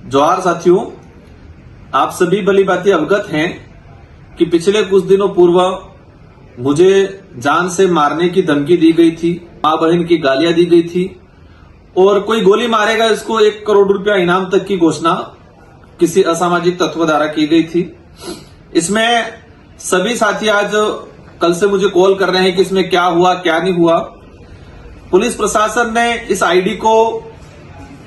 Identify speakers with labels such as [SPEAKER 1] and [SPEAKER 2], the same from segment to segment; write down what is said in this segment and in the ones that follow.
[SPEAKER 1] जोहार साथियों, आप सभी भली भांति अवगत हैं कि पिछले कुछ दिनों पूर्व मुझे जान से मारने की धमकी दी गई थी, मां बहन की गालियां दी गई थी और कोई गोली मारेगा इसको 1 करोड़ रुपया इनाम तक की घोषणा किसी असामाजिक तत्व द्वारा की गई थी। इसमें सभी साथी आज कल से मुझे कॉल कर रहे हैं कि इसमें क्या हुआ क्या नहीं हुआ। पुलिस प्रशासन ने इस आईडी को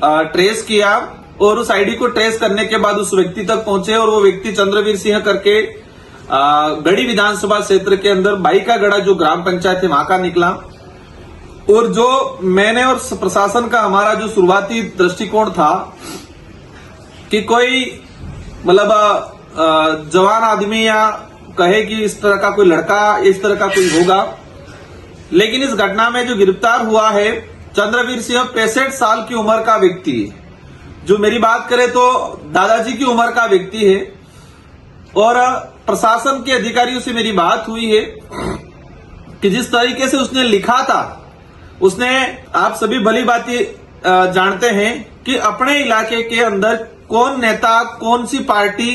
[SPEAKER 1] ट्रेस किया और उस आईडी को ट्रेस करने के बाद उस व्यक्ति तक पहुंचे और वो व्यक्ति चंद्रवीर सिंह करके गढ़ी विधानसभा क्षेत्र के अंदर बाईकागढ़ा जो ग्राम पंचायत है वहां का निकला। और जो मैंने और प्रशासन का हमारा जो शुरुआती दृष्टिकोण था कि कोई मतलब जवान आदमी या कहे कि इस तरह का कोई लड़का इस तरह का कोई होगा, लेकिन इस घटना में जो गिरफ्तार हुआ है चंद्रवीर सिंह 65 साल की उम्र का व्यक्ति है। जो मेरी बात करें तो दादाजी की उम्र का व्यक्ति है और प्रशासन के अधिकारियों से मेरी बात हुई है कि जिस तरीके से उसने लिखा था, उसने आप सभी भली भांति जानते हैं कि अपने इलाके के अंदर कौन नेता कौन सी पार्टी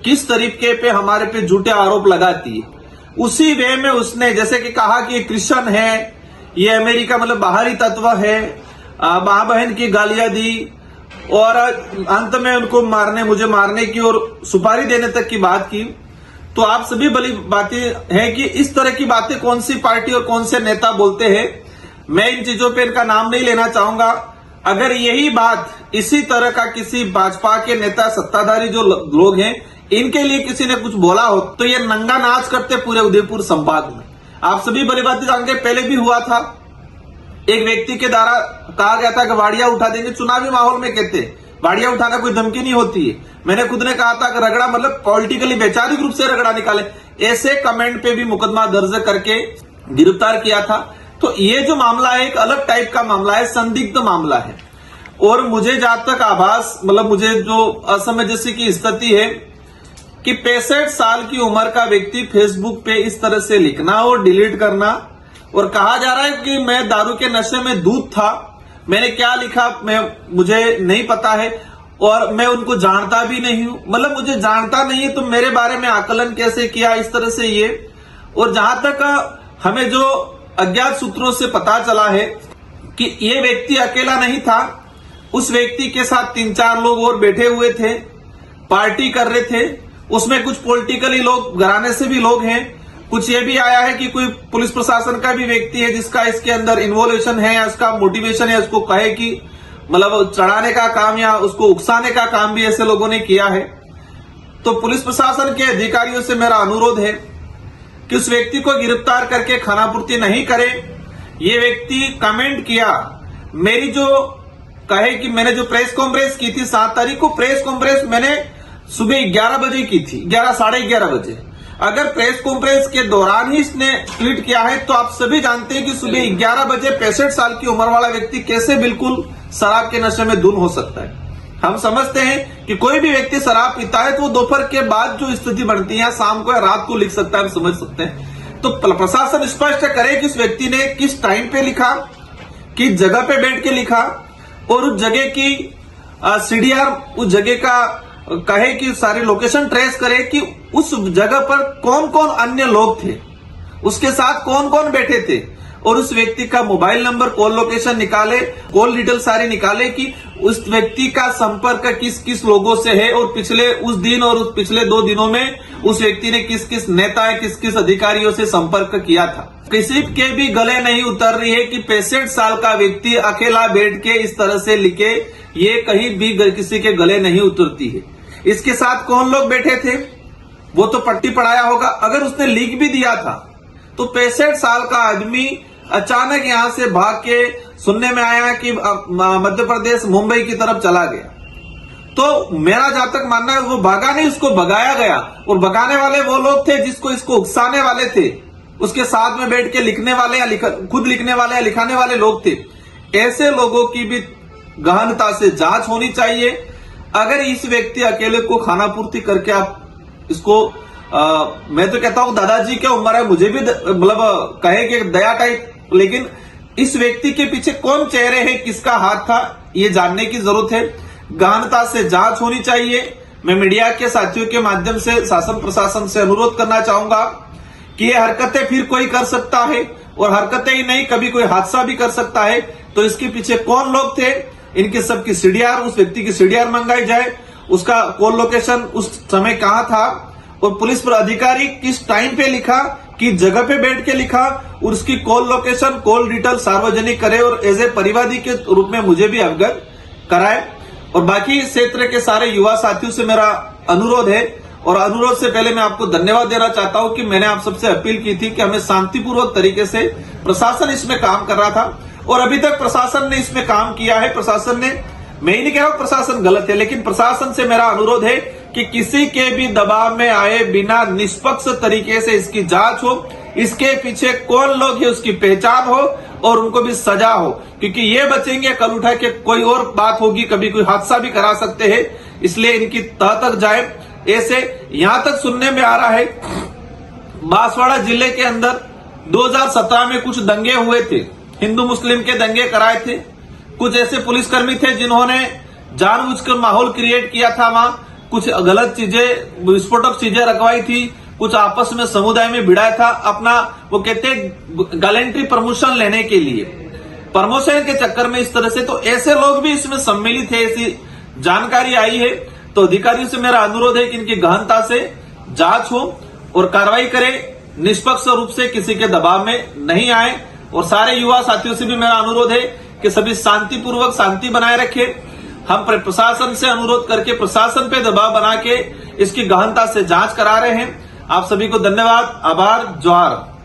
[SPEAKER 1] किस तरीके पे हमारे पे झूठे आरोप लगाती है, उसी वे में उसने जैसे कि कहा कि ये क्रिश्चियन है, ये अमेरिका मतलब बाहरी तत्व है, मां बहन की गालियां दी और अंत में उनको मुझे मारने की और सुपारी देने तक की बात की। तो आप सभी भली बातें हैं कि इस तरह की बातें कौन सी पार्टी और कौन से नेता बोलते हैं। मैं इन चीजों पे इनका नाम नहीं लेना चाहूंगा। अगर यही बात इसी तरह का किसी भाजपा के नेता सत्ताधारी जो लोग हैं इनके लिए किसी ने कुछ बोला हो तो ये नंगा नाच करते पूरे उदयपुर संभाग में। आप सभी भली बातें जानते, पहले भी हुआ था, एक व्यक्ति के द्वारा कहा गया था कि वाड़िया उठा देंगे। चुनावी माहौल में कहते वाड़िया उठाना कोई धमकी नहीं होती है। मैंने खुद ने कहा था कि रगड़ा मतलब पॉलिटिकली वैचारिक रूप से रगड़ा निकाले, ऐसे कमेंट पे भी मुकदमा दर्ज करके गिरफ्तार किया था। तो ये जो मामला है एक अलग टाइप का मामला है, संदिग्ध मामला है। और मुझे जहां तक आभास मतलब मुझे जो असमंजस्य की स्थिति है कि 65 साल की उम्र का व्यक्ति फेसबुक पे इस तरह से लिखना और डिलीट करना और कहा जा रहा है कि मैं दारू के नशे में दूध था। मैंने क्या लिखा मुझे नहीं पता है और मैं उनको जानता भी नहीं हूं। मतलब मुझे जानता नहीं है तो मेरे बारे में आकलन कैसे किया इस तरह से ये। और जहां तक हमें जो अज्ञात सूत्रों से पता चला है कि ये व्यक्ति अकेला नहीं था, उस व्यक्ति के साथ 3-4 लोग और बैठे हुए थे, पार्टी कर रहे थे। उसमें कुछ पॉलिटिकली लोग घराने से भी लोग हैं, कुछ ये भी आया है कि कोई पुलिस प्रशासन का भी व्यक्ति है जिसका इसके अंदर इन्वॉल्वेशन है या उसका मोटिवेशन है, उसको कहे कि मतलब चढ़ाने का काम या उसको उकसाने का काम भी ऐसे लोगों ने किया है। तो पुलिस प्रशासन के अधिकारियों से मेरा अनुरोध है कि उस व्यक्ति को गिरफ्तार करके खानापूर्ति नहीं करे। ये व्यक्ति कमेंट किया, मेरी जो कहे कि मैंने जो प्रेस कॉन्फ्रेंस की थी 7 तारीख को, प्रेस कॉन्फ्रेंस मैंने सुबह 11 बजे की थी, 11 साढ़े 11 बजे। अगर प्रेस कॉन्फ्रेंस के दौरान ही इसने ट्वीट किया है तो आप सभी जानते हैं कि सुबह 11 बजे 65 साल की उम्र वाला व्यक्ति कैसे बिल्कुल शराब के नशे में धुन हो सकता है। हम समझते हैं कि कोई भी व्यक्ति शराब पीता है तो वो दोपहर के बाद जो स्थिति बनती है शाम को या रात को लिख सकता है, हम समझ सकते हैं। तो प्रशासन स्पष्ट करे कि उस व्यक्ति ने किस टाइम पे लिखा, किस जगह पे बैठ के लिखा और उस जगह की सीडीआर उस जगह का कहे कि सारी लोकेशन ट्रेस करे कि उस जगह पर कौन कौन अन्य लोग थे, उसके साथ कौन कौन बैठे थे और उस व्यक्ति का मोबाइल नंबर, कॉल लोकेशन निकाले, कॉल डिटेल सारी निकाले कि उस व्यक्ति का संपर्क किस किस लोगों से है और पिछले उस दिन और उस पिछले 2 दिनों में उस व्यक्ति ने किस किस नेता किस किस अधिकारियों से संपर्क किया था। किसी के भी गले नहीं उतर रही है कि 65 साल का व्यक्ति अकेला बैठ के इस तरह से लिखे, ये कहीं भी किसी के गले नहीं उतरती है। इसके साथ कौन लोग बैठे थे वो तो पट्टी पढ़ाया होगा। अगर उसने लिख भी दिया था तो 65 साल का आदमी अचानक यहां से भाग के सुनने में आया कि मध्य प्रदेश मुंबई की तरफ चला गया। तो मेरा जहां तक मानना है वो भागा नहीं, उसको भगाया गया और भगाने वाले वो लोग थे जिसको इसको उकसाने वाले थे, उसके साथ में बैठ के लिखने वाले या खुद लिखने वाले या लिखाने वाले लोग थे। ऐसे लोगों की भी गहनता से जांच होनी चाहिए। अगर इस व्यक्ति अकेले को खानापूर्ति करके आप इसको मैं तो कहता हूं दादाजी क्या उम्र है, मुझे भी मतलब कहे कि दया टाइप, लेकिन इस व्यक्ति के पीछे कौन चेहरे हैं, किसका हाथ था, ये जानने की जरूरत है। गहनता से जांच होनी चाहिए। मैं मीडिया के साथियों के माध्यम से शासन प्रशासन से अनुरोध करना चाहूंगा कि ये हरकतें फिर कोई कर सकता है, और हरकतें ही नहीं, कभी कोई हादसा भी कर सकता है। तो इसके पीछे कौन लोग थे, इनके सबकी सीडीआर, उस व्यक्ति की सीडीआर मंगाई जाए, उसका कॉल लोकेशन उस समय कहां था, और पुलिस पर अधिकारी किस टाइम पे लिखा, किस जगह पे बैठ के लिखा, और उसकी कॉल लोकेशन, कॉल डिटेल सार्वजनिक करे, और एज ए परिवादी के रूप में मुझे भी अवगत कराए। और बाकी क्षेत्र के सारे युवा साथियों से मेरा अनुरोध है, और अनुरोध से पहले मैं आपको धन्यवाद देना चाहता हूं कि मैंने आप सबसे अपील की थी कि हमें शांतिपूर्वक तरीके से, प्रशासन इसमें काम कर रहा था और अभी तक प्रशासन ने इसमें काम किया है। प्रशासन ने, मैं ही नहीं कह रहा हूं प्रशासन गलत है, लेकिन प्रशासन से मेरा अनुरोध है कि किसी के भी दबाव में आए बिना निष्पक्ष तरीके से इसकी जांच हो, इसके पीछे कौन लोग है उसकी पहचान हो, और उनको भी सजा हो, क्योंकि ये बचेंगे कल उठा के कोई और बात होगी, कभी कोई हादसा भी करा सकते हैं। इसलिए इनकी तह तक जाए। ऐसे यहां तक सुनने में आ रहा है बांसवाड़ा जिले के अंदर 2017 में कुछ दंगे हुए थे, हिंदू मुस्लिम के दंगे कराए थे। कुछ ऐसे पुलिसकर्मी थे जिन्होंने जानबूझकर माहौल क्रिएट किया था, वहां कुछ गलत चीजें, विस्फोटक चीजें रखवाई थी, कुछ आपस में समुदाय में भिड़ाया था, अपना वो कहते हैं गैलेंट्री प्रमोशन लेने के लिए, प्रमोशन के चक्कर में इस तरह से। तो ऐसे लोग भी इसमें सम्मिलित है, ऐसी जानकारी आई है। तो अधिकारियों से मेरा अनुरोध है कि इनकी गहनता से जांच हो और कार्रवाई करें, निष्पक्ष रूप से किसी के दबाव में नहीं आए। और सारे युवा साथियों से भी मेरा अनुरोध है कि सभी शांतिपूर्वक शांति बनाए रखें। हम प्रशासन से अनुरोध करके प्रशासन पे दबाव बना के इसकी गहनता से जांच करा रहे हैं। आप सभी को धन्यवाद, आभार, जोहार।